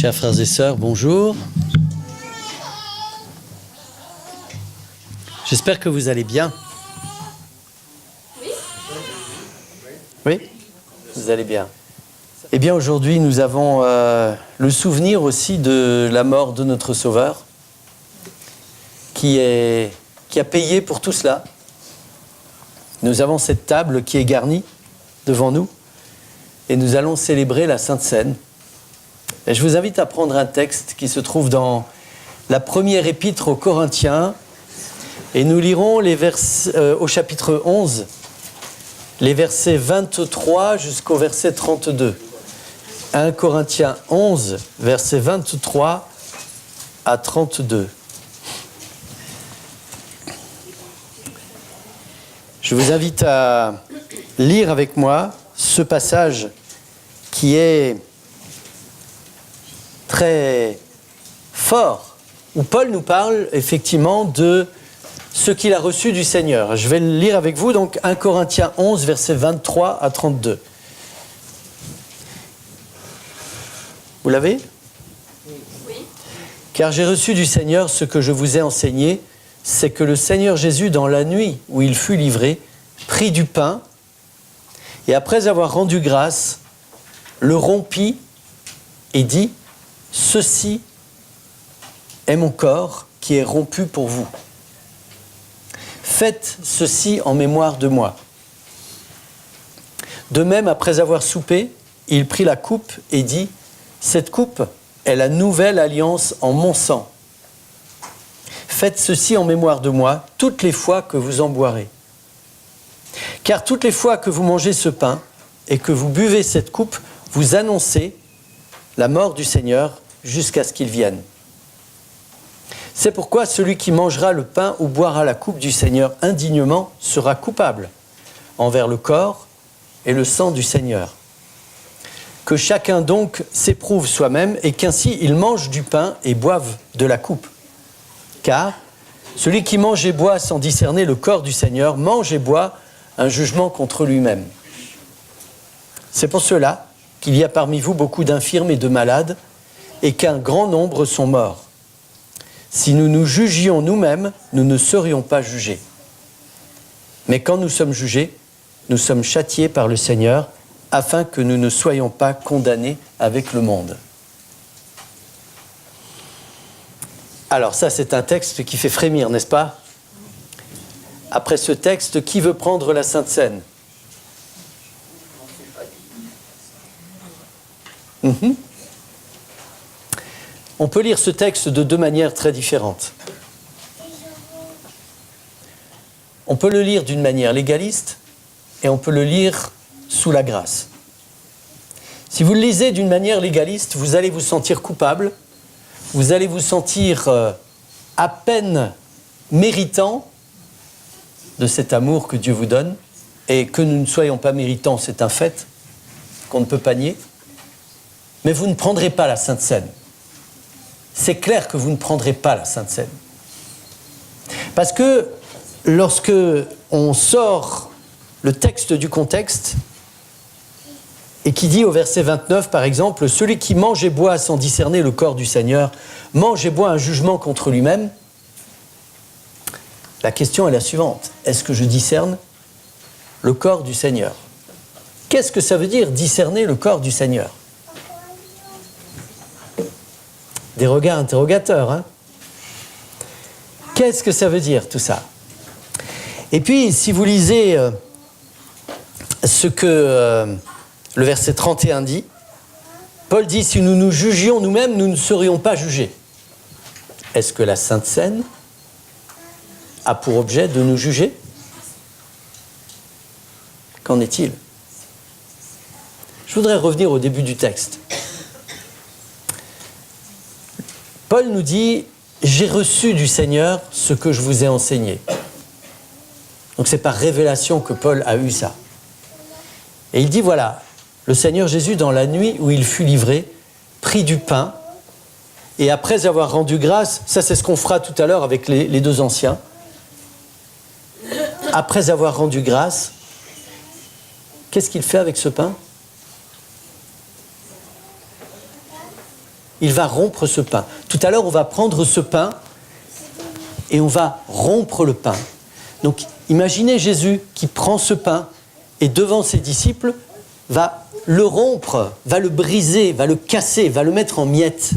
Chers frères et sœurs, bonjour. J'espère que vous allez bien. Oui ? Vous allez bien. Eh bien, aujourd'hui, nous avons le souvenir aussi de la mort de notre Sauveur, qui a payé pour tout cela. Nous avons cette table qui est garnie devant nous et nous allons célébrer la Sainte Seine. Et je vous invite à prendre un texte qui se trouve dans la première épître aux Corinthiens et nous lirons les au chapitre 11, les versets 23 jusqu'au verset 32. 1 Corinthiens 11, versets 23 à 32. Je vous invite à lire avec moi ce passage qui est très fort, où Paul nous parle effectivement de ce qu'il a reçu du Seigneur. Je vais le lire avec vous, donc 1 Corinthiens 11, versets 23 à 32. Vous l'avez ? Oui. Car j'ai reçu du Seigneur ce que je vous ai enseigné, c'est que le Seigneur Jésus, dans la nuit où il fut livré, prit du pain et après avoir rendu grâce, le rompit et dit : « Ceci est mon corps qui est rompu pour vous. Faites ceci en mémoire de moi. » De même, après avoir soupé, il prit la coupe et dit : « Cette coupe est la nouvelle alliance en mon sang. Faites ceci en mémoire de moi toutes les fois que vous en boirez. Car toutes les fois que vous mangez ce pain et que vous buvez cette coupe, vous annoncez la mort du Seigneur jusqu'à ce qu'il vienne. C'est pourquoi celui qui mangera le pain ou boira la coupe du Seigneur indignement sera coupable envers le corps et le sang du Seigneur. Que chacun donc s'éprouve soi-même et qu'ainsi il mange du pain et boive de la coupe. Car celui qui mange et boit sans discerner le corps du Seigneur mange et boit un jugement contre lui-même. C'est pour cela qu'il y a parmi vous beaucoup d'infirmes et de malades, et qu'un grand nombre sont morts. Si nous nous jugions nous-mêmes, nous ne serions pas jugés. Mais quand nous sommes jugés, nous sommes châtiés par le Seigneur, afin que nous ne soyons pas condamnés avec le monde. Alors ça, c'est un texte qui fait frémir, n'est-ce pas ? Après ce texte, qui veut prendre la Sainte Seine ? On peut lire ce texte de deux manières très différentes. On peut le lire d'une manière légaliste et on peut le lire sous la grâce. Si vous le lisez d'une manière légaliste, vous allez vous sentir coupable, vous allez vous sentir à peine méritant de cet amour que Dieu vous donne, et que nous ne soyons pas méritants, c'est un fait qu'on ne peut pas nier, mais vous ne prendrez pas la Sainte Seine. C'est clair que vous ne prendrez pas la Sainte Seine. Parce que lorsque on sort le texte du contexte, et qui dit au verset 29, par exemple, « Celui qui mange et boit sans discerner le corps du Seigneur, mange et boit un jugement contre lui-même », la question est la suivante. Est-ce que je discerne le corps du Seigneur ? Qu'est-ce que ça veut dire, discerner le corps du Seigneur ? Des regards interrogateurs, hein ? Qu'est-ce que ça veut dire, tout ça ? Et puis, si vous lisez ce que le verset 31 dit, Paul dit « Si nous nous jugions nous-mêmes, nous ne serions pas jugés. » Est-ce que la Sainte Seine a pour objet de nous juger ? Qu'en est-il ? Je voudrais revenir au début du texte. Paul nous dit « J'ai reçu du Seigneur ce que je vous ai enseigné. » Donc c'est par révélation que Paul a eu ça. Et il dit voilà, le Seigneur Jésus, dans la nuit où il fut livré, prit du pain, et après avoir rendu grâce, ça c'est ce qu'on fera tout à l'heure avec les deux anciens, après avoir rendu grâce, qu'est-ce qu'il fait avec ce pain ? il va rompre ce pain. Tout à l'heure, on va prendre ce pain et on va rompre le pain. Donc, imaginez Jésus qui prend ce pain et devant ses disciples va le rompre, va le briser, va le casser, va le mettre en miettes.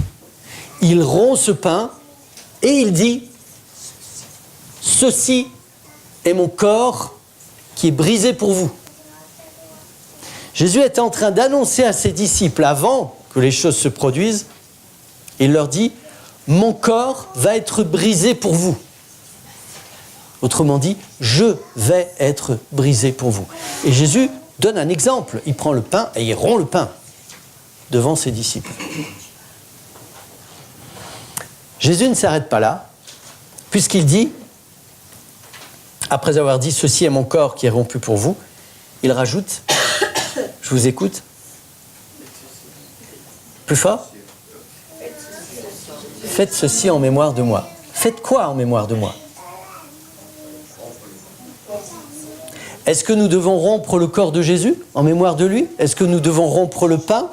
Il rompt ce pain et il dit « Ceci est mon corps qui est brisé pour vous. » Jésus était en train d'annoncer à ses disciples, avant que les choses se produisent, il leur dit « Mon corps va être brisé pour vous. » Autrement dit, je vais être brisé pour vous. Et Jésus donne un exemple. Il prend le pain et il rompt le pain devant ses disciples. Jésus ne s'arrête pas là, puisqu'il dit, après avoir dit « Ceci est mon corps qui est rompu pour vous », il rajoute, je vous écoute, plus fort, « Faites ceci en mémoire de moi ». Faites quoi en mémoire de moi ? Est-ce que nous devons rompre le corps de Jésus en mémoire de lui ? Est-ce que nous devons rompre le pain ?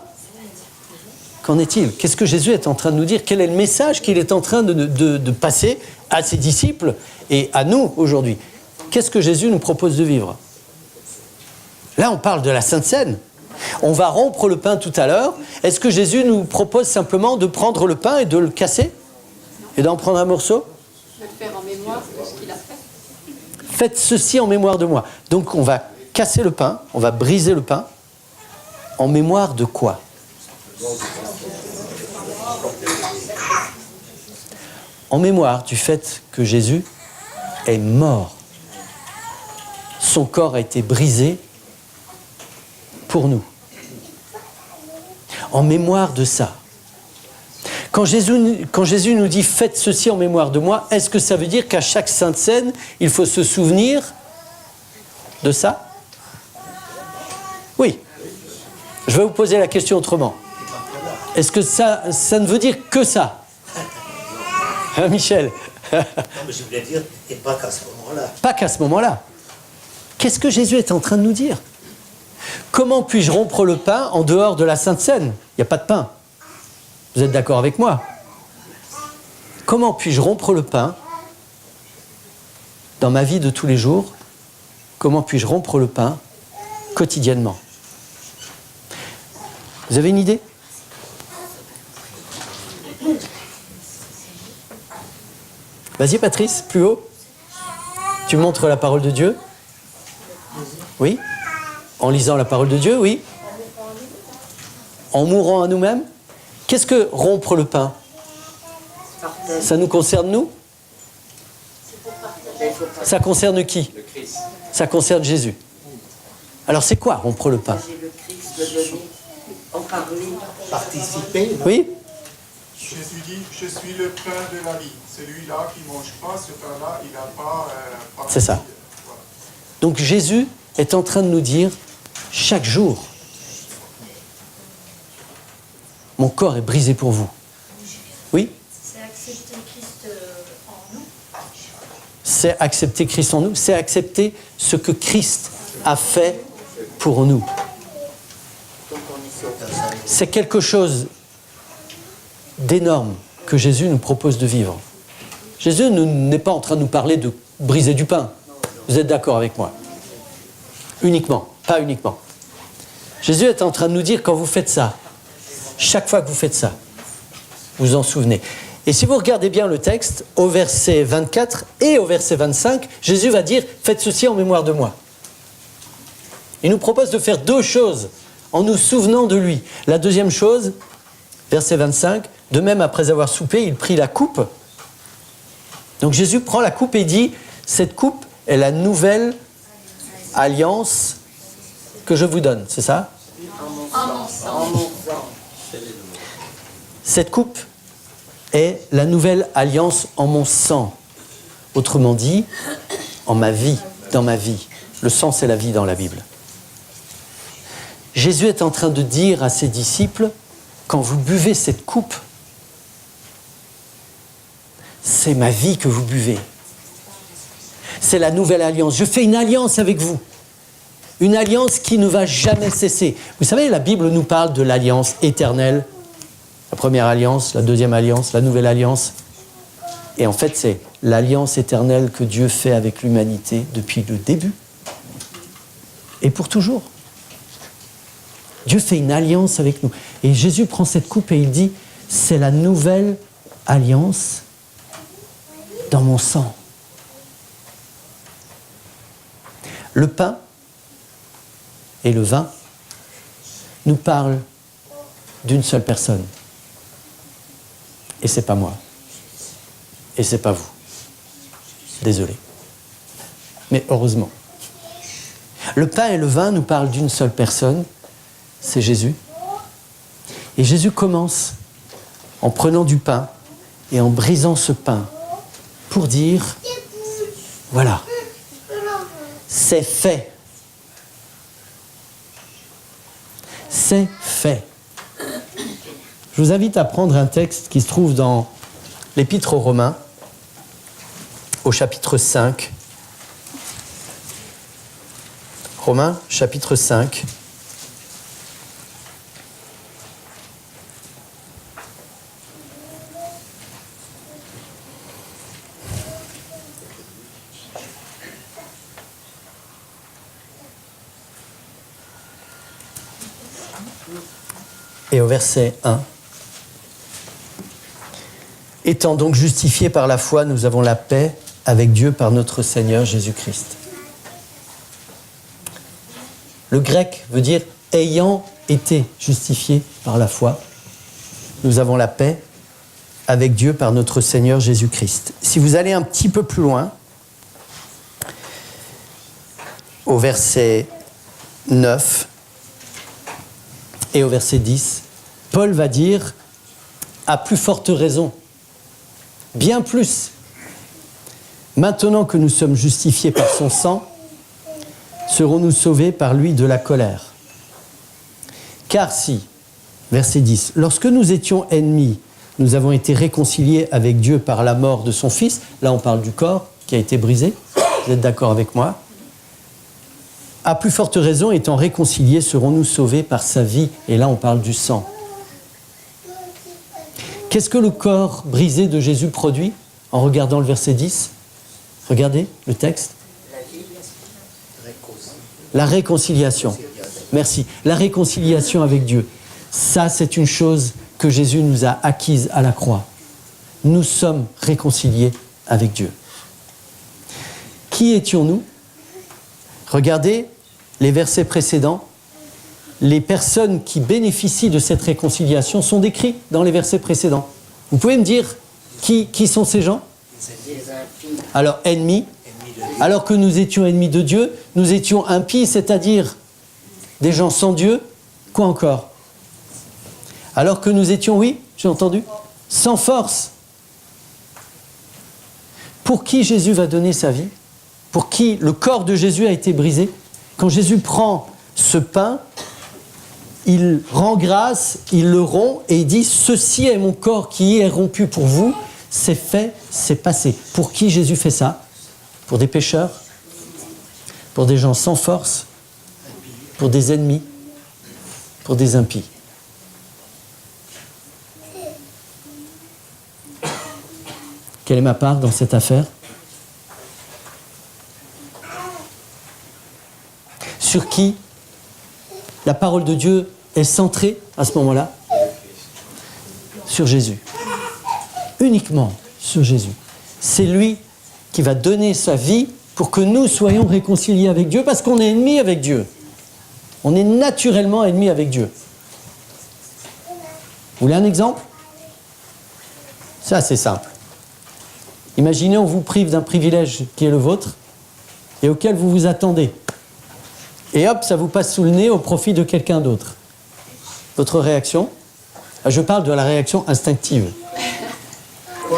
Qu'en est-il ? Qu'est-ce que Jésus est en train de nous dire ? Quel est le message qu'il est en train de passer à ses disciples et à nous aujourd'hui ? Qu'est-ce que Jésus nous propose de vivre ? Là, on parle de la Sainte Seine. On va rompre le pain tout à l'heure. Est-ce que Jésus nous propose simplement de prendre le pain et de le casser ? Et d'en prendre un morceau ? De le faire en mémoire de ce qu'il a fait. Faites ceci en mémoire de moi. Donc on va casser le pain, on va briser le pain. En mémoire de quoi ? En mémoire du fait que Jésus est mort. Son corps a été brisé pour nous. En mémoire de ça. Quand Jésus nous dit « Faites ceci en mémoire de moi », est-ce que ça veut dire qu'à chaque Sainte Seine, il faut se souvenir de ça ? Oui. Je vais vous poser la question autrement. Est-ce que ça ne veut dire que ça ? Hein, Michel ? Non, mais je voulais dire, et pas qu'à ce moment-là. Pas qu'à ce moment-là. Qu'est-ce que Jésus est en train de nous dire ? Comment puis-je rompre le pain en dehors de la Sainte Seine ? Il n'y a pas de pain. Vous êtes d'accord avec moi ? Comment puis-je rompre le pain dans ma vie de tous les jours ? Comment puis-je rompre le pain quotidiennement ? Vous avez une idée ? Vas-y Patrice, plus haut. Tu montres la parole de Dieu ? Oui ? En lisant la parole de Dieu, oui ? En mourant à nous-mêmes ? Qu'est-ce que rompre le pain ? Ça nous concerne nous ? Ça concerne qui ? Ça concerne Jésus. Alors c'est quoi rompre le pain ? Participer. Oui ? Jésus dit, je suis le pain de la vie. Celui-là qui ne mange pas ce pain-là, il n'a pas... C'est ça. Voilà. Donc Jésus est en train de nous dire, chaque jour, mon corps est brisé pour vous. Oui ? C'est accepter Christ en nous. C'est accepter Christ en nous, c'est accepter ce que Christ a fait pour nous. C'est quelque chose d'énorme que Jésus nous propose de vivre. Jésus n'est pas en train de nous parler de briser du pain. Vous êtes d'accord avec moi ? Uniquement, pas uniquement. Jésus est en train de nous dire, quand vous faites ça, chaque fois que vous faites ça, vous en souvenez. Et si vous regardez bien le texte, au verset 24 et au verset 25, Jésus va dire « Faites ceci en mémoire de moi ». Il nous propose de faire deux choses en nous souvenant de lui. La deuxième chose, verset 25, « De même, après avoir soupé, il prit la coupe. » Donc Jésus prend la coupe et dit « Cette coupe est la nouvelle alliance que je vous donne. » C'est ça ? Cette coupe est la nouvelle alliance en mon sang. Autrement dit, en ma vie, dans ma vie. Le sang, c'est la vie dans la Bible. Jésus est en train de dire à ses disciples, quand vous buvez cette coupe, c'est ma vie que vous buvez. C'est la nouvelle alliance. Je fais une alliance avec vous. Une alliance qui ne va jamais cesser. Vous savez, la Bible nous parle de l'alliance éternelle La première alliance, la deuxième alliance, la nouvelle alliance. Et en fait, c'est l'alliance éternelle que Dieu fait avec l'humanité depuis le début et pour toujours. Dieu fait une alliance avec nous. Et Jésus prend cette coupe et il dit, c'est la nouvelle alliance dans mon sang. Le pain et le vin nous parlent d'une seule personne. Et c'est pas moi. Et c'est pas vous. Désolé. Mais heureusement. Le pain et le vin nous parlent d'une seule personne, c'est Jésus. Et Jésus commence en prenant du pain et en brisant ce pain pour dire, voilà, c'est fait. C'est fait. Je vous invite à prendre un texte qui se trouve dans l'Épître aux Romains, au chapitre 5. Romains, chapitre 5. Et au verset 1. Étant donc justifiés par la foi, nous avons la paix avec Dieu par notre Seigneur Jésus-Christ. Le grec veut dire « ayant été justifiés par la foi, nous avons la paix avec Dieu par notre Seigneur Jésus-Christ. » Si vous allez un petit peu plus loin, au verset 9 et au verset 10, Paul va dire « à plus forte raison ». Bien plus, maintenant que nous sommes justifiés par son sang, serons-nous sauvés par lui de la colère. Car si, verset 10, lorsque nous étions ennemis, nous avons été réconciliés avec Dieu par la mort de son Fils, là on parle du corps qui a été brisé, vous êtes d'accord avec moi? À plus forte raison, étant réconciliés, serons-nous sauvés par sa vie, et là on parle du sang. Qu'est-ce que le corps brisé de Jésus produit en regardant le verset 10? Regardez le texte. La réconciliation. Merci. La réconciliation avec Dieu. Ça, c'est une chose que Jésus nous a acquise à la croix. Nous sommes réconciliés avec Dieu. Qui étions-nous? Regardez les versets précédents. Les personnes qui bénéficient de cette réconciliation sont décrites dans les versets précédents. Vous pouvez me dire qui sont ces gens? Alors, ennemis. Alors que nous étions ennemis de Dieu, nous étions impies, c'est-à-dire des gens sans Dieu. Quoi encore? Alors que nous étions, oui, j'ai entendu, sans force. Pour qui Jésus va donner sa vie? Pour qui le corps de Jésus a été brisé? Quand Jésus prend ce pain, il rend grâce, il le rompt et il dit « Ceci est mon corps qui est rompu pour vous, c'est fait, c'est passé. » Pour qui Jésus fait ça? Pour des pécheurs? Pour des gens sans force? Pour des ennemis? Pour des impies? Quelle est ma part dans cette affaire? Sur qui la parole de Dieu est centrée à ce moment-là? Sur Jésus. Uniquement sur Jésus. C'est lui qui va donner sa vie pour que nous soyons réconciliés avec Dieu, parce qu'on est ennemis avec Dieu. On est naturellement ennemis avec Dieu. Vous voulez un exemple? C'est assez simple. Imaginez, on vous prive d'un privilège qui est le vôtre et auquel vous vous attendez. Et hop, ça vous passe sous le nez au profit de quelqu'un d'autre. Votre réaction? Je parle de la réaction instinctive.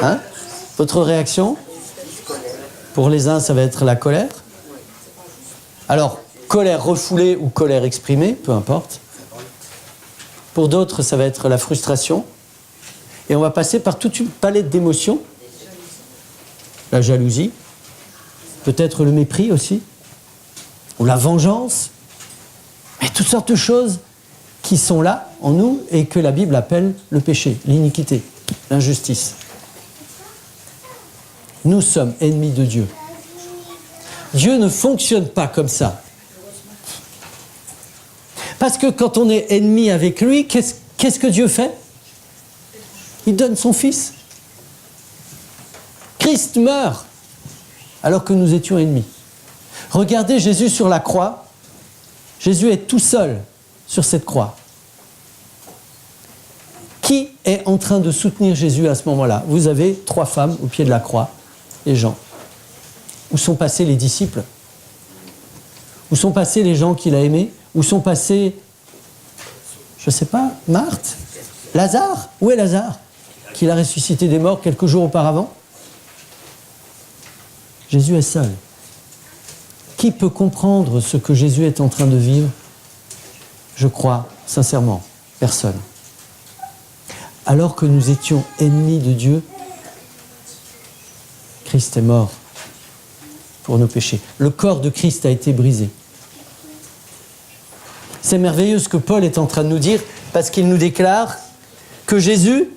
Hein? Votre réaction? Pour les uns, ça va être la colère. Alors, colère refoulée ou colère exprimée, peu importe. Pour d'autres, ça va être la frustration. Et on va passer par toute une palette d'émotions. La jalousie, peut-être le mépris aussi, ou la vengeance, et toutes sortes de choses qui sont là. en nous et que la Bible appelle le péché, l'iniquité, l'injustice. Nous sommes ennemis de Dieu. Dieu ne fonctionne pas comme ça. Parce que quand on est ennemi avec lui, qu'est-ce que Dieu fait? Il donne son Fils. Christ meurt alors que nous étions ennemis. Regardez Jésus sur la croix. Jésus est tout seul sur cette croix. Qui est en train de soutenir Jésus à ce moment-là? Vous avez 3 femmes au pied de la croix, les gens. Où sont passés les disciples? Où sont passés les gens qu'il a aimés? Où sont passés, je ne sais pas, Marthe? Lazare? Où est Lazare? Qu'il a ressuscité des morts quelques jours auparavant? Jésus est seul. Qui peut comprendre ce que Jésus est en train de vivre? Je crois, sincèrement, personne. Alors que nous étions ennemis de Dieu, Christ est mort pour nos péchés. Le corps de Christ a été brisé. C'est merveilleux ce que Paul est en train de nous dire, parce qu'il nous déclare que Jésus,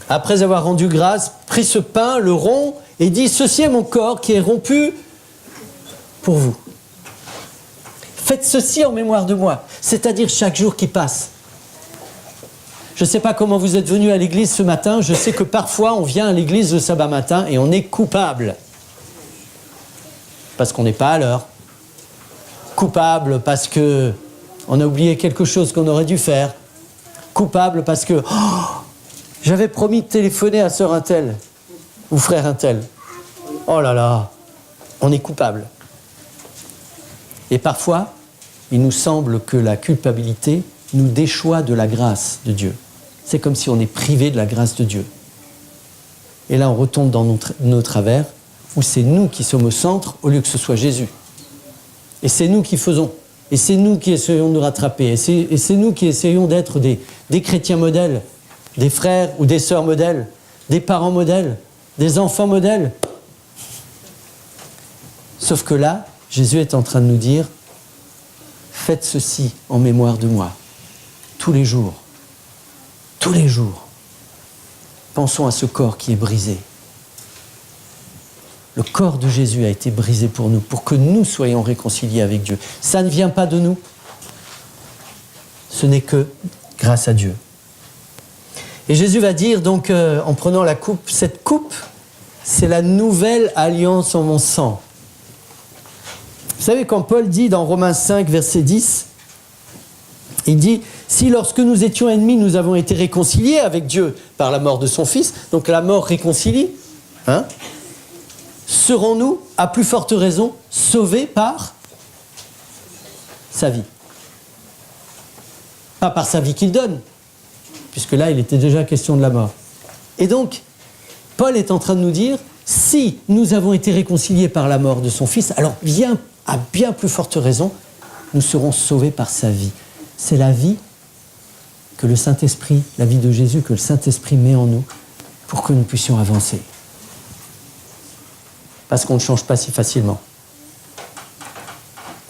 après avoir rendu grâce, prit ce pain, le rompt, et dit « Ceci est mon corps qui est rompu pour vous. Faites ceci en mémoire de moi. » C'est-à-dire chaque jour qui passe. Je ne sais pas comment vous êtes venus à l'église ce matin, je sais que parfois on vient à l'église le sabbat matin et on est coupable. Parce qu'on n'est pas à l'heure. Coupable parce qu'on a oublié quelque chose qu'on aurait dû faire. Coupable parce que j'avais promis de téléphoner à sœur un tel ou frère un tel. Oh là là, on est coupable. Et parfois, il nous semble que la culpabilité nous déchoit de la grâce de Dieu. C'est comme si on est privé de la grâce de Dieu. Et là, on retombe dans nos travers, où c'est nous qui sommes au centre, au lieu que ce soit Jésus. Et c'est nous qui faisons. Et c'est nous qui essayons de nous rattraper. Et c'est nous qui essayons d'être des chrétiens modèles, des frères ou des sœurs modèles, des parents modèles, des enfants modèles. Sauf que là, Jésus est en train de nous dire « Faites ceci en mémoire de moi, tous les jours. Tous les jours. Pensons à ce corps qui est brisé. Le corps de Jésus a été brisé pour nous, pour que nous soyons réconciliés avec Dieu. Ça ne vient pas de nous. Ce n'est que grâce à Dieu. Et Jésus va dire donc, en prenant la coupe, cette coupe, c'est la nouvelle alliance en mon sang. Vous savez, quand Paul dit dans Romains 5, verset 10, il dit « Si lorsque nous étions ennemis, nous avons été réconciliés avec Dieu par la mort de son Fils, donc la mort réconcilie, hein, serons-nous, à plus forte raison, sauvés par sa vie ?» Pas par sa vie qu'il donne, puisque là, il était déjà question de la mort. Et donc, Paul est en train de nous dire, si nous avons été réconciliés par la mort de son Fils, alors à bien plus forte raison, nous serons sauvés par sa vie. C'est la vie que le Saint-Esprit, la vie de Jésus, que le Saint-Esprit met en nous pour que nous puissions avancer. Parce qu'on ne change pas si facilement.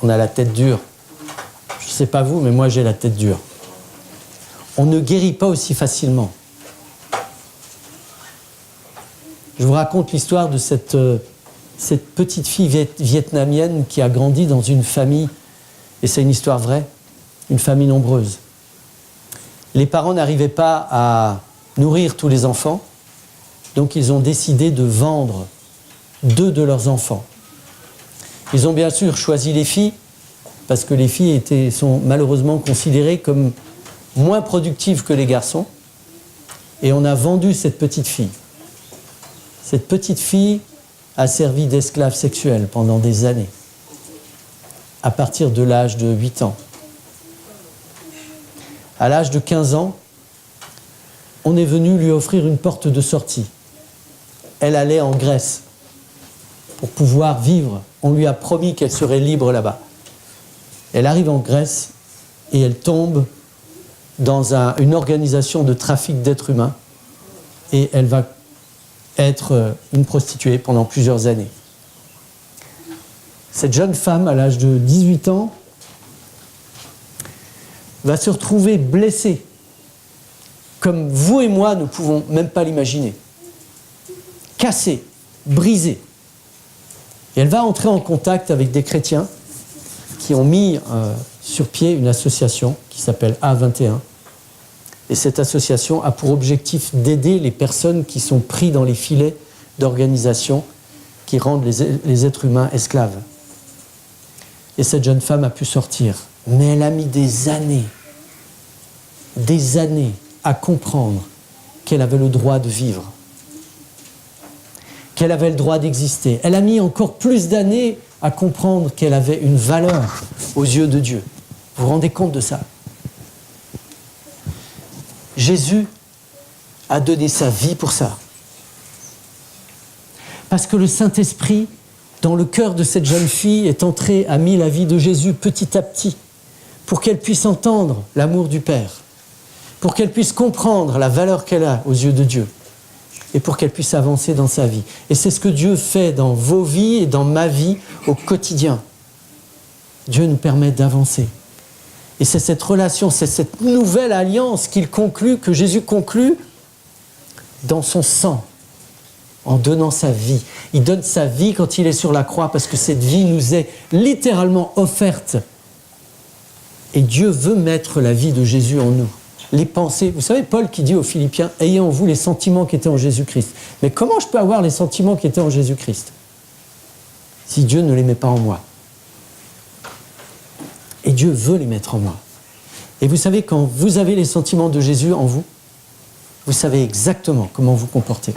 On a la tête dure. Je ne sais pas vous, mais moi j'ai la tête dure. On ne guérit pas aussi facilement. Je vous raconte l'histoire de cette petite fille vietnamienne qui a grandi dans une famille, et c'est une histoire vraie, une famille nombreuse. Les parents n'arrivaient pas à nourrir tous les enfants, donc ils ont décidé de vendre 2 de leurs enfants. Ils ont bien sûr choisi les filles, parce que les filles sont malheureusement considérées comme moins productives que les garçons, et on a vendu cette petite fille. Cette petite fille a servi d'esclave sexuelle pendant des années, à partir de l'âge de 8 ans. À l'âge de 15 ans, on est venu lui offrir une porte de sortie. Elle allait en Grèce pour pouvoir vivre. On lui a promis qu'elle serait libre là-bas. Elle arrive en Grèce et elle tombe dans une organisation de trafic d'êtres humains et elle va être une prostituée pendant plusieurs années. Cette jeune femme, à l'âge de 18 ans, va se retrouver blessée, comme vous et moi ne pouvons même pas l'imaginer. Cassée, brisée. Et elle va entrer en contact avec des chrétiens qui ont mis sur pied une association qui s'appelle A21. Et cette association a pour objectif d'aider les personnes qui sont prises dans les filets d'organisations qui rendent les êtres humains esclaves. Et cette jeune femme a pu sortir. Mais elle a mis des années à comprendre qu'elle avait le droit de vivre, qu'elle avait le droit d'exister. Elle a mis encore plus d'années à comprendre qu'elle avait une valeur aux yeux de Dieu. Vous vous rendez compte de ça? Jésus a donné sa vie pour ça. Parce que le Saint-Esprit, dans le cœur de cette jeune fille, est entré, a mis la vie de Jésus petit à petit, pour qu'elle puisse entendre l'amour du Père, pour qu'elle puisse comprendre la valeur qu'elle a aux yeux de Dieu, et pour qu'elle puisse avancer dans sa vie. Et c'est ce que Dieu fait dans vos vies et dans ma vie au quotidien. Dieu nous permet d'avancer. Et c'est cette relation, c'est cette nouvelle alliance qu'il conclut, que Jésus conclut dans son sang, en donnant sa vie. Il donne sa vie quand il est sur la croix, parce que cette vie nous est littéralement offerte. Et Dieu veut mettre la vie de Jésus en nous. Les pensées, vous savez, Paul qui dit aux Philippiens, « Ayez en vous les sentiments qui étaient en Jésus-Christ ». Mais comment je peux avoir les sentiments qui étaient en Jésus-Christ si Dieu ne les met pas en moi? Et Dieu veut les mettre en moi. Et vous savez, quand vous avez les sentiments de Jésus en vous, vous savez exactement comment vous comporter.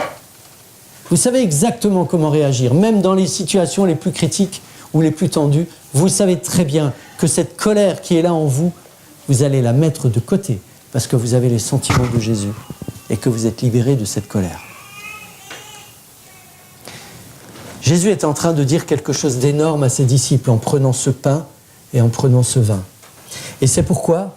Vous savez exactement comment réagir. Même dans les situations les plus critiques ou les plus tendues, vous savez très bien que cette colère qui est là en vous, vous allez la mettre de côté parce que vous avez les sentiments de Jésus et que vous êtes libéré de cette colère. Jésus est en train de dire quelque chose d'énorme à ses disciples en prenant ce pain et en prenant ce vin. Et c'est pourquoi,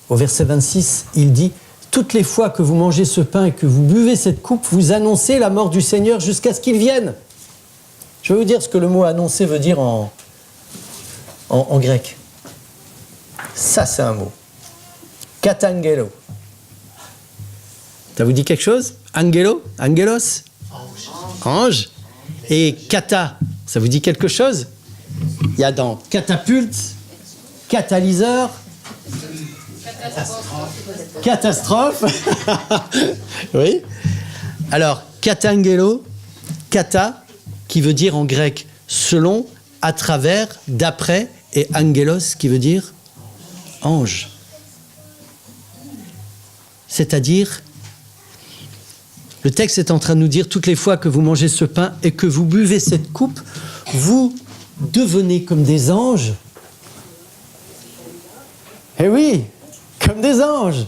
au verset 26, il dit « Toutes les fois que vous mangez ce pain et que vous buvez cette coupe, vous annoncez la mort du Seigneur jusqu'à ce qu'il vienne. » Je vais vous dire ce que le mot « annoncer » veut dire en grec. Ça, c'est un mot. Katangelo. Ça vous dit quelque chose? Angelo? Angelos? Ange. Et kata, ça vous dit quelque chose? Il y a dans catapulte, catalyseur, catastrophe. Oui. Alors, katangelo, kata, qui veut dire en grec selon, à travers, d'après, et angelos, qui veut dire ange. C'est-à-dire, le texte est en train de nous dire, toutes les fois que vous mangez ce pain et que vous buvez cette coupe, vous devenez comme des anges. Eh oui, comme des anges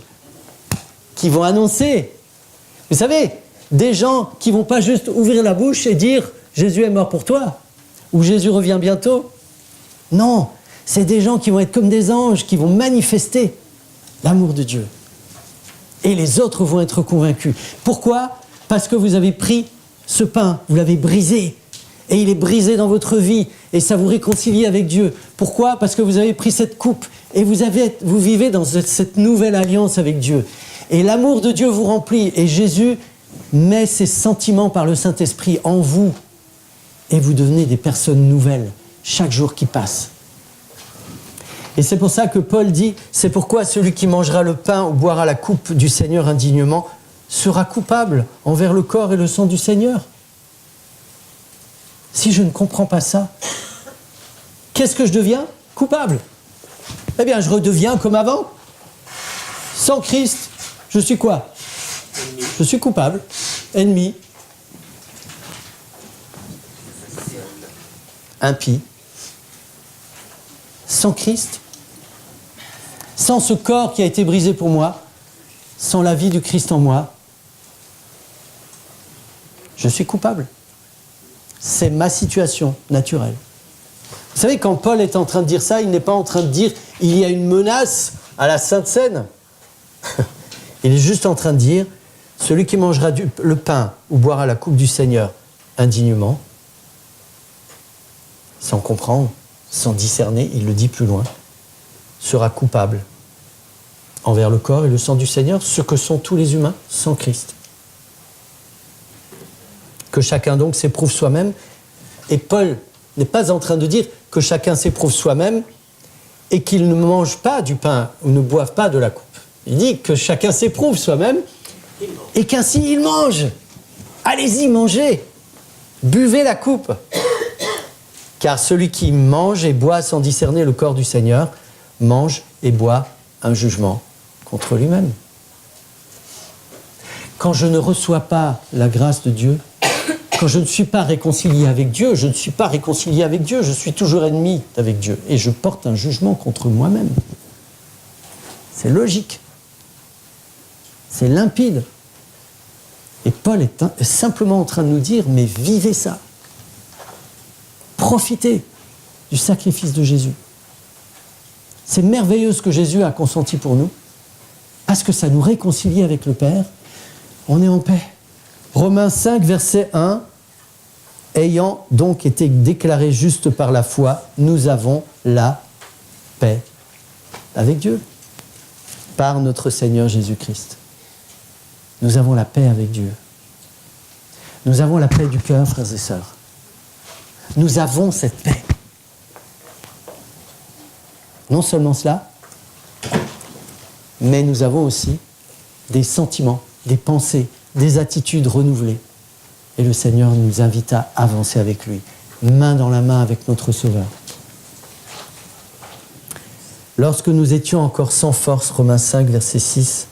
qui vont annoncer. Vous savez, des gens qui ne vont pas juste ouvrir la bouche et dire « Jésus est mort pour toi » ou « Jésus revient bientôt ». Non, c'est des gens qui vont être comme des anges, qui vont manifester l'amour de Dieu. Et les autres vont être convaincus. Pourquoi? Parce que vous avez pris ce pain, vous l'avez brisé. Et il est brisé dans votre vie. Et ça vous réconcilie avec Dieu. Pourquoi? Parce que vous avez pris cette coupe. Et vous vivez dans cette nouvelle alliance avec Dieu. Et l'amour de Dieu vous remplit. Et Jésus met ses sentiments par le Saint-Esprit en vous. Et vous devenez des personnes nouvelles chaque jour qui passe. Et c'est pour ça que Paul dit, c'est pourquoi celui qui mangera le pain ou boira la coupe du Seigneur indignement sera coupable envers le corps et le sang du Seigneur. Si je ne comprends pas ça, qu'est-ce que je deviens? Coupable. Eh bien, je redeviens comme avant. Sans Christ, je suis quoi? Je suis coupable, ennemi, impie. Sans Christ, sans ce corps qui a été brisé pour moi, sans la vie du Christ en moi, je suis coupable. C'est ma situation naturelle. Vous savez, quand Paul est en train de dire ça, il n'est pas en train de dire « il y a une menace à la Sainte Seine ». Il est juste en train de dire « celui qui mangera le pain ou boira la coupe du Seigneur indignement », sans comprendre, sans discerner, il le dit plus loin, sera coupable envers le corps et le sang du Seigneur, ce que sont tous les humains sans Christ. Que chacun donc s'éprouve soi-même. Et Paul n'est pas en train de dire que chacun s'éprouve soi-même et qu'il ne mange pas du pain ou ne boive pas de la coupe. Il dit que chacun s'éprouve soi-même et qu'ainsi il mange. Allez-y, mangez, buvez la coupe. Car celui qui mange et boit sans discerner le corps du Seigneur mange et boit un jugement contre lui-même. Quand je ne reçois pas la grâce de Dieu, quand je ne suis pas réconcilié avec Dieu, je ne suis pas réconcilié avec Dieu, je suis toujours ennemi avec Dieu. Et je porte un jugement contre moi-même. C'est logique. C'est limpide. Et Paul est simplement en train de nous dire, mais vivez ça. Profitez du sacrifice de Jésus. C'est merveilleux ce que Jésus a consenti pour nous, parce que ça nous réconcilie avec le Père. On est en paix. Romains 5, verset 1. Ayant donc été déclarés justes par la foi, nous avons la paix avec Dieu, par notre Seigneur Jésus-Christ. Nous avons la paix avec Dieu. Nous avons la paix du cœur, frères et sœurs. Nous avons cette paix. Non seulement cela, mais nous avons aussi des sentiments, des pensées, des attitudes renouvelées. Et le Seigneur nous invite à avancer avec lui, main dans la main avec notre Sauveur. Lorsque nous étions encore sans force, Romains 5, verset 6,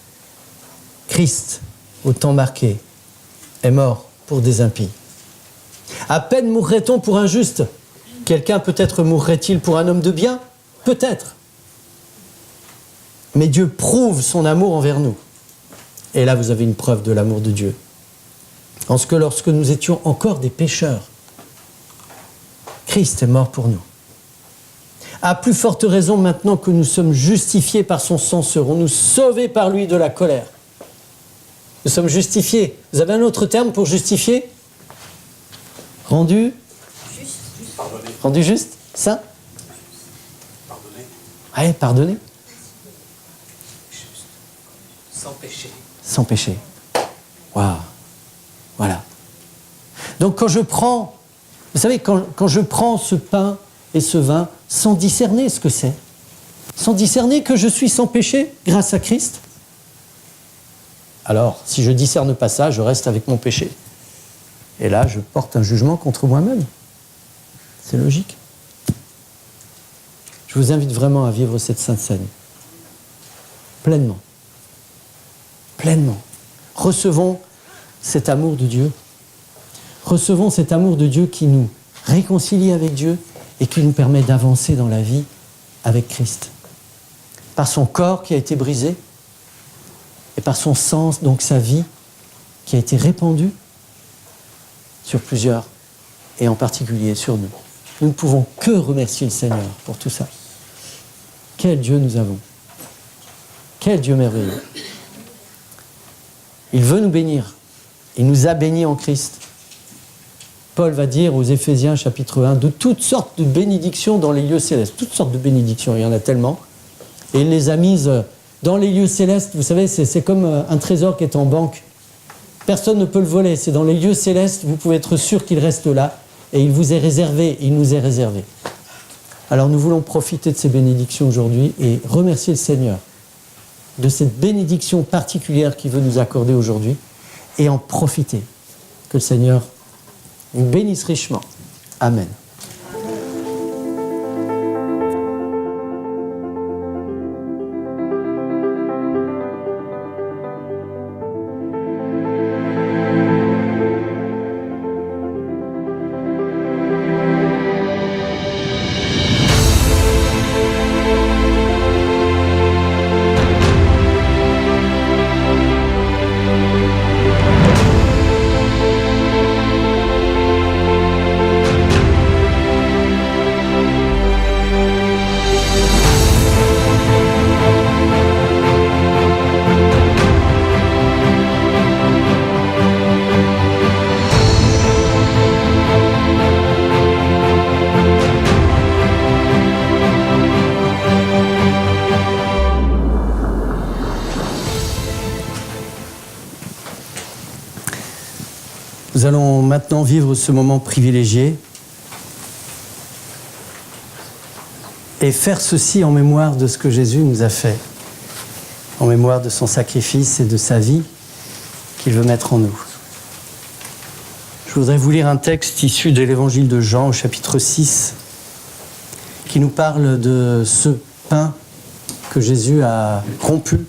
Christ, au temps marqué, est mort pour des impies. À peine mourrait-on pour un juste. Quelqu'un peut-être mourrait-il pour un homme de bien ? Peut-être. Mais Dieu prouve son amour envers nous. Et là, vous avez une preuve de l'amour de Dieu. En ce que lorsque nous étions encore des pécheurs, Christ est mort pour nous. À plus forte raison, maintenant que nous sommes justifiés par son sang, serons-nous sauvés par lui de la colère. Nous sommes justifiés. Vous avez un autre terme pour justifier ? Rendu ? Pardonné. Rendu juste ? Saint ? Pardonné. Oui, pardonné. Sans péché. Sans péché. Waouh. Voilà. Donc quand je prends, vous savez, quand je prends ce pain et ce vin sans discerner ce que c'est, sans discerner que je suis sans péché grâce à Christ, alors si je ne discerne pas ça, je reste avec mon péché. Et là, je porte un jugement contre moi-même. C'est logique. Je vous invite vraiment à vivre cette Sainte Seine. Pleinement. Pleinement. Recevons cet amour de Dieu. Recevons cet amour de Dieu qui nous réconcilie avec Dieu et qui nous permet d'avancer dans la vie avec Christ. Par son corps qui a été brisé et par son sang, donc sa vie, qui a été répandue sur plusieurs et en particulier sur nous. Nous ne pouvons que remercier le Seigneur pour tout ça. Quel Dieu nous avons. Quel Dieu merveilleux. Il veut nous bénir. Il nous a bénis en Christ. Paul va dire aux Éphésiens chapitre 1 de toutes sortes de bénédictions dans les lieux célestes. Toutes sortes de bénédictions, il y en a tellement. Et il les a mises dans les lieux célestes. Vous savez, c'est comme un trésor qui est en banque. Personne ne peut le voler. C'est dans les lieux célestes, vous pouvez être sûr qu'il reste là. Et il vous est réservé, il nous est réservé. Alors nous voulons profiter de ces bénédictions aujourd'hui et remercier le Seigneur de cette bénédiction particulière qu'il veut nous accorder aujourd'hui et en profiter. Que le Seigneur vous bénisse richement. Amen. Nous allons maintenant vivre ce moment privilégié et faire ceci en mémoire de ce que Jésus nous a fait, en mémoire de son sacrifice et de sa vie qu'il veut mettre en nous. Je voudrais vous lire un texte issu de l'évangile de Jean au chapitre 6 qui nous parle de ce pain que Jésus a rompu.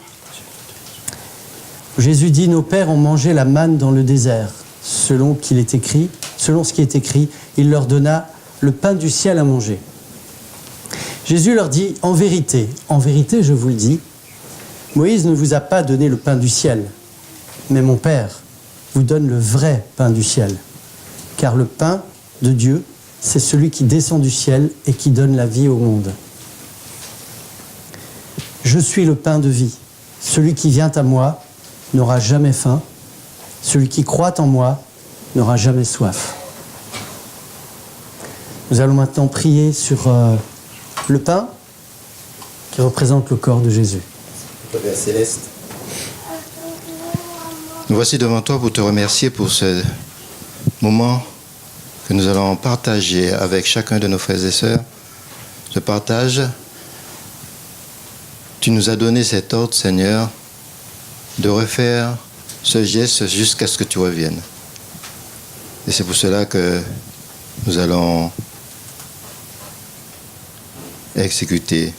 Jésus dit « Nos pères ont mangé la manne dans le désert. Selon ce qui est écrit, il leur donna le pain du ciel à manger. » Jésus leur dit « En vérité, je vous le dis, Moïse ne vous a pas donné le pain du ciel, mais mon Père vous donne le vrai pain du ciel. Car le pain de Dieu, c'est celui qui descend du ciel et qui donne la vie au monde. Je suis le pain de vie. Celui qui vient à moi n'aura jamais faim. Celui qui croit en moi n'aura jamais soif. » Nous allons maintenant prier sur le pain qui représente le corps de Jésus. Père céleste, nous voici devant toi pour te remercier pour ce moment que nous allons partager avec chacun de nos frères et sœurs. Ce partage, tu nous as donné cet ordre, Seigneur, de refaire ce geste jusqu'à ce que tu reviennes. Et c'est pour cela que nous allons exécuter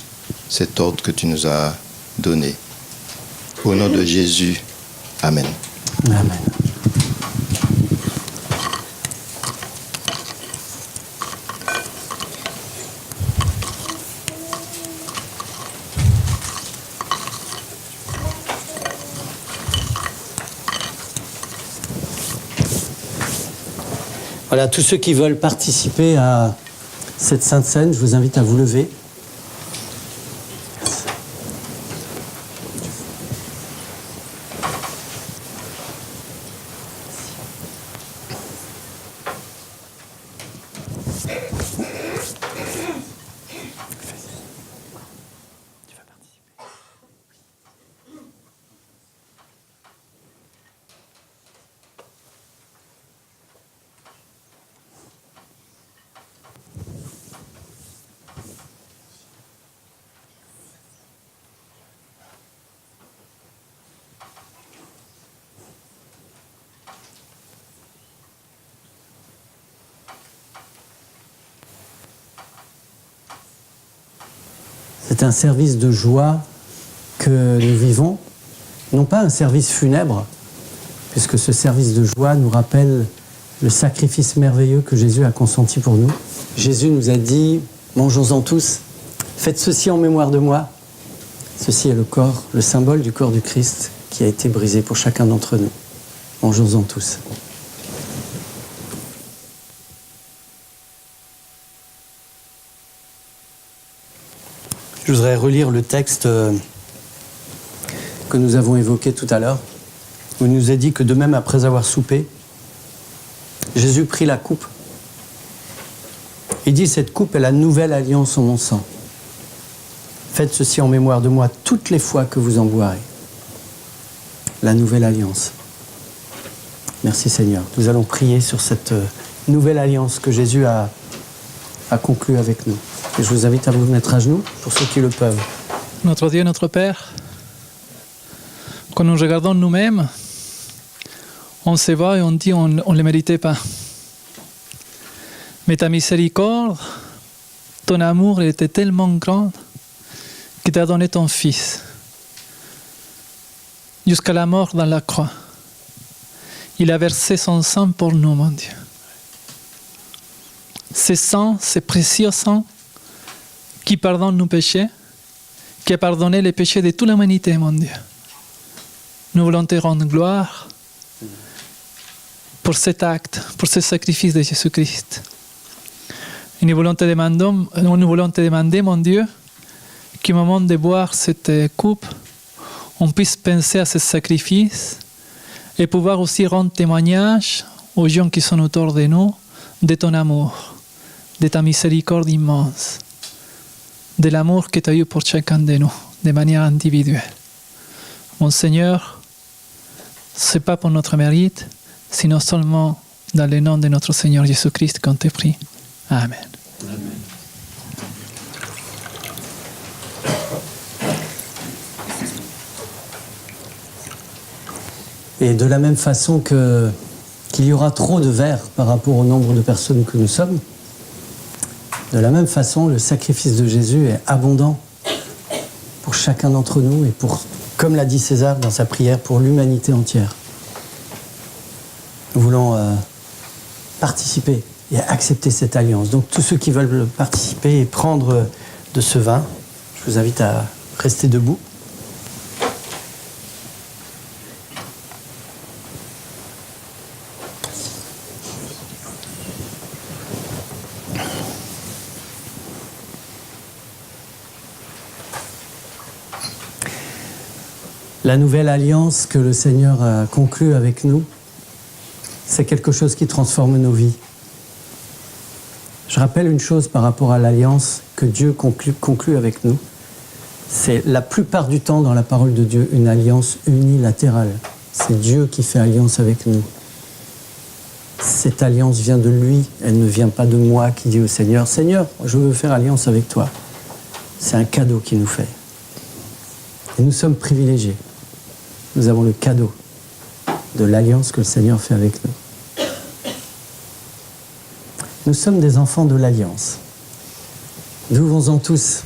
cet ordre que tu nous as donné. Au nom de Jésus, Amen. Amen. Voilà, tous ceux qui veulent participer à cette Sainte Seine, je vous invite à vous lever. C'est un service de joie que nous vivons, non pas un service funèbre, puisque ce service de joie nous rappelle le sacrifice merveilleux que Jésus a consenti pour nous. Jésus nous a dit, mangeons-en tous, faites ceci en mémoire de moi. Ceci est le corps, le symbole du corps du Christ qui a été brisé pour chacun d'entre nous. Mangeons-en tous. Je voudrais relire le texte que nous avons évoqué tout à l'heure, où il nous est dit que de même après avoir soupé, Jésus prit la coupe. Il dit, cette coupe est la nouvelle alliance en mon sang. Faites ceci en mémoire de moi toutes les fois que vous en boirez. La nouvelle alliance. Merci Seigneur. Nous allons prier sur cette nouvelle alliance que Jésus a conclue avec nous. Et je vous invite à vous mettre à genoux pour ceux qui le peuvent. Notre Dieu, notre Père, quand nous regardons nous-mêmes, on se voit et on dit on ne le méritait pas. Mais ta miséricorde, ton amour, il était tellement grand que tu as donné ton Fils jusqu'à la mort dans la croix. Il a versé son sang pour nous, mon Dieu. Ce sang, ce précieux sang qui pardonne nos péchés, qui a pardonné les péchés de toute l'humanité, mon Dieu. Nous voulons te rendre gloire pour cet acte, pour ce sacrifice de Jésus-Christ. Et nous voulons te demander, mon Dieu, qu'au moment de boire cette coupe, on puisse penser à ce sacrifice et pouvoir aussi rendre témoignage aux gens qui sont autour de nous de ton amour, de ta miséricorde immense, de l'amour que tu as eu pour chacun de nous, de manière individuelle. Mon Seigneur, ce n'est pas pour notre mérite, sinon seulement Dans le nom de notre Seigneur Jésus-Christ qu'on te prie. Amen. Et de la même façon qu'il y aura trop de verre par rapport au nombre de personnes que nous sommes, de la même façon, le sacrifice de Jésus est abondant pour chacun d'entre nous et pour, comme l'a dit César dans sa prière, pour l'humanité entière. Nous voulons participer et accepter cette alliance. Donc tous ceux qui veulent participer et prendre de ce vin, je vous invite à rester debout. La nouvelle alliance que le Seigneur a conclue avec nous, c'est quelque chose qui transforme nos vies. Je rappelle une chose par rapport à l'alliance que Dieu conclut avec nous. C'est la plupart du temps dans la parole de Dieu une alliance unilatérale. C'est Dieu qui fait alliance avec nous. Cette alliance vient de lui, elle ne vient pas de moi qui dit au Seigneur, « Seigneur, je veux faire alliance avec toi ». C'est un cadeau qu'il nous fait. Et nous sommes privilégiés. Nous avons le cadeau de l'alliance que le Seigneur fait avec nous. Nous sommes des enfants de l'alliance. Buvons-en tous.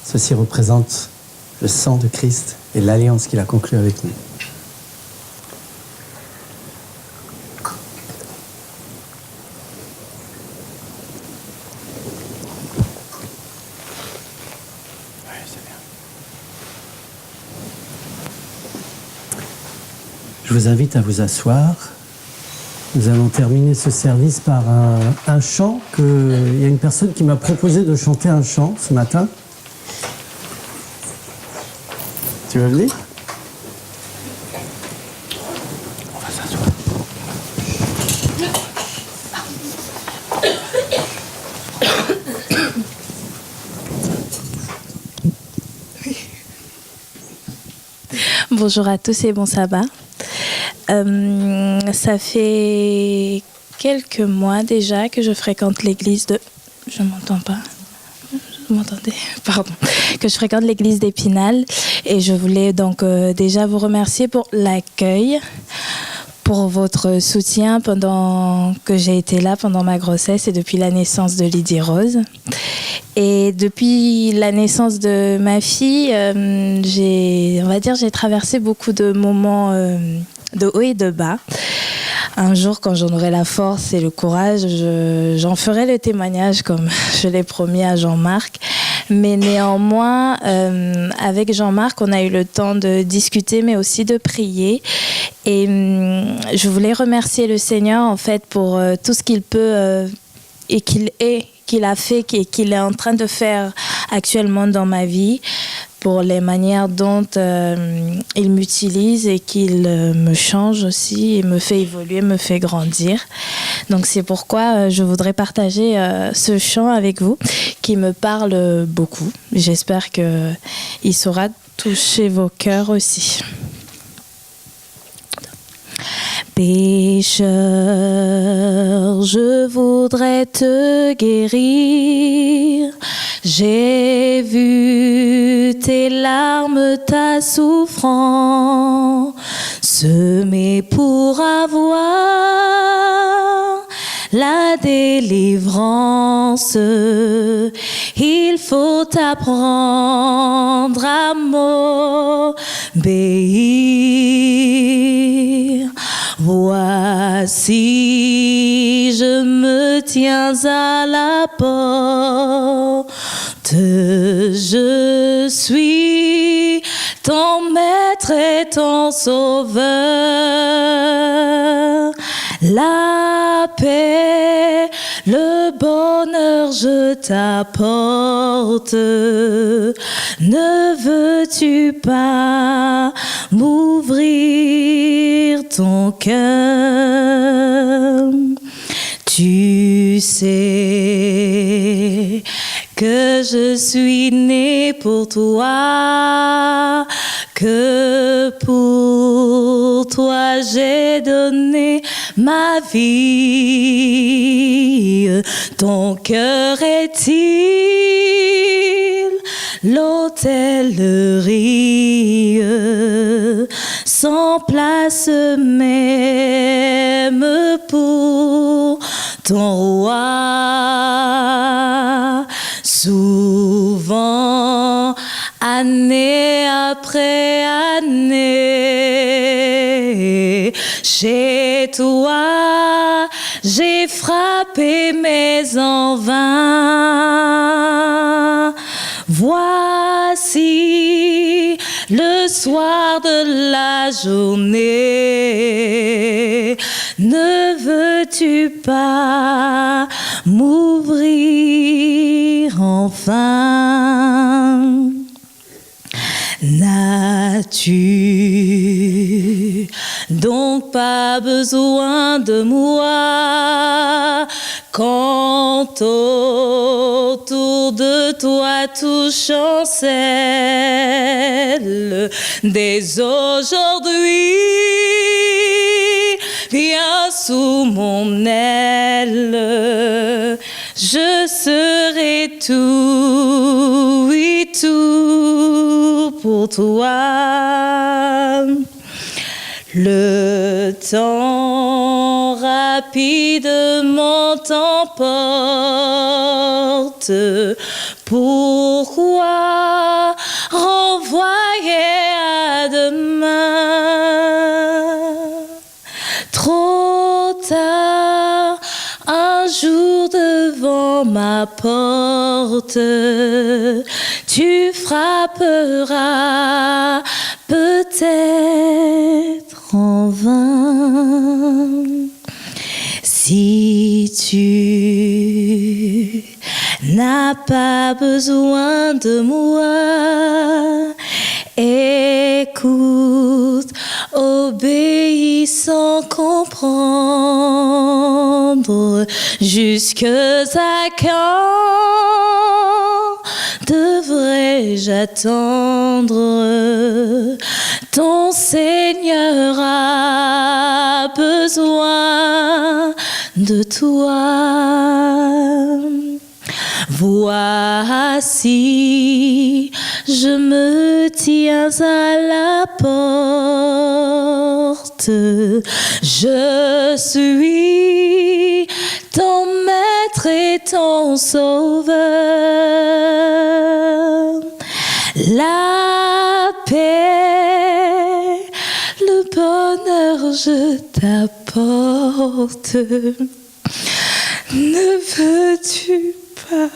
Ceci représente le sang de Christ et l'alliance qu'il a conclue avec nous. Je vous invite à vous asseoir. Nous allons terminer ce service par un chant. Il y a une personne qui m'a proposé de chanter un chant ce matin. Tu veux venir ? On va s'asseoir. Bonjour à tous et bon sabbat. Ça fait quelques mois déjà que je fréquente l'église de... Je m'entends pas. Vous m'entendez ? Pardon. Que je fréquente l'église d'Épinal. Et je voulais donc déjà vous remercier pour l'accueil, pour votre soutien pendant que j'ai été là pendant ma grossesse et depuis la naissance de Lydie Rose. Et depuis la naissance de ma fille, j'ai traversé beaucoup de moments de haut et de bas. Un jour, quand j'en aurai la force et le courage, j'en ferai le témoignage comme je l'ai promis à Jean-Marc. Mais néanmoins, avec Jean-Marc, on a eu le temps de discuter, mais aussi de prier. Et je voulais remercier le Seigneur, en fait, pour tout ce qu'il peut et qu'il a fait et qu'il est en train de faire actuellement dans ma vie, pour les manières dont il m'utilise et qu'il me change aussi et me fait évoluer, me fait grandir. Donc c'est pourquoi je voudrais partager ce chant avec vous qui me parle beaucoup. J'espère qu'il saura toucher vos cœurs aussi. Pécheur, je voudrais te guérir. J'ai vu tes larmes, ta souffrance, mais pour avoir la délivrance, il faut apprendre à m'obéir. Voici, je me tiens à la porte. Je suis ton maître et ton sauveur. La paix, le bonheur, je t'apporte. Ne veux-tu pas m'ouvrir ton cœur? Tu sais que je suis née pour toi, que pour toi j'ai donné ma vie. Ton cœur est-il l'hôtellerie, sans place même pour ton roi? Souvent, année après année, chez toi, j'ai frappé mais en vain. Voici le soir de la journée. Ne veux-tu pas m'ouvrir enfin? N'as-tu donc pas besoin de moi quand autour de toi tout chancelle? Dès aujourd'hui, viens sous mon aile, je serai tout, oui tout pour toi. Le temps rapidement t'emporte. Pourquoi renvoyer à demain? Trop tard, un jour devant ma porte, tu frapperas peut-être en vain. Si tu n'as pas besoin de moi, écoute, obéis sans comprendre. Jusque à quand devrais-je attendre? Ton Seigneur a besoin de toi. Voici, je me tiens à la porte. Je suis ton maître et ton sauveur. La paix, le bonheur, je t'apporte. Ne veux-tu pas